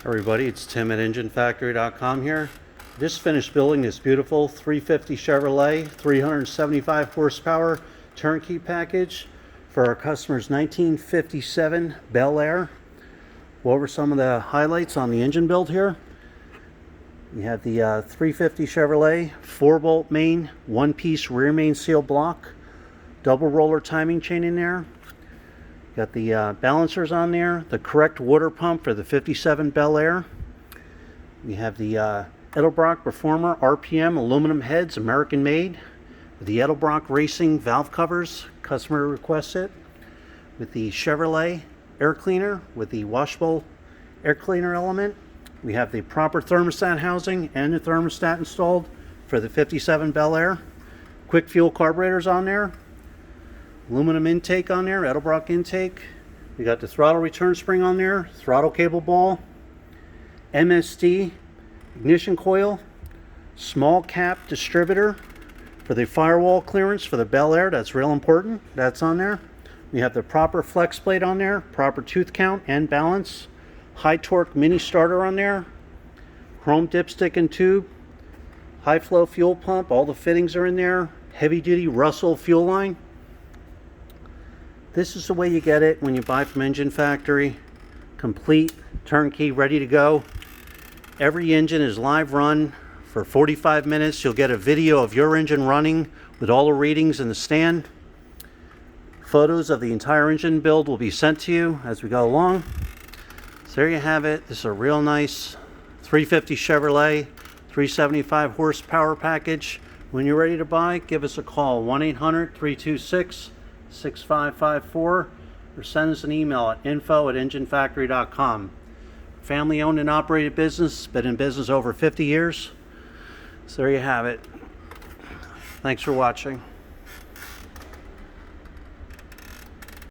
Everybody, it's Tim at enginefactory.com here. Just finished building this beautiful 350 Chevrolet 375 horsepower turnkey package for our customer's 1957 BelAir. Go over some of the highlights on the engine build here. We have the 350 Chevrolet 4-bolt main, one-piece rear main seal block, double roller timing chain in there. Got the balancers on there, the correct water pump for the 57 BelAir. We have the Edelbrock Performer RPM aluminum heads, American made. The Edelbrock Racing valve covers, customer requested. With the Chevrolet air cleaner with the washable air cleaner element. We have the proper thermostat housing and the thermostat installed for the 57 BelAir. Quick fuel carburetors on there. Aluminum intake on there, Edelbrock intake. We got the throttle return spring on there, throttle cable ball, MSD ignition coil, small cap distributor for the firewall clearance for the BelAir. That's real important. That's on there. We have the proper flex plate on there, proper tooth count and balance, high torque mini starter on there, chrome dipstick and tube, high flow fuel pump. All the fittings are in there. Heavy duty Russell fuel line. This is the way you get it when you buy from Engine Factory. Complete, turnkey, ready to go. Every engine is live run for 45 minutes. You'll get a video of your engine running with all the readings in the stand. Photos of the entire engine build will be sent to you as we go along. So there you have it. This is a real nice 350 Chevrolet 375 horsepower package. When you're ready to buy, give us a call, 1-800-326-6554, or send us an email at info@enginefactory.com. Family owned and operated business, been in business over 50 years. So there you have it. Thanks for watching.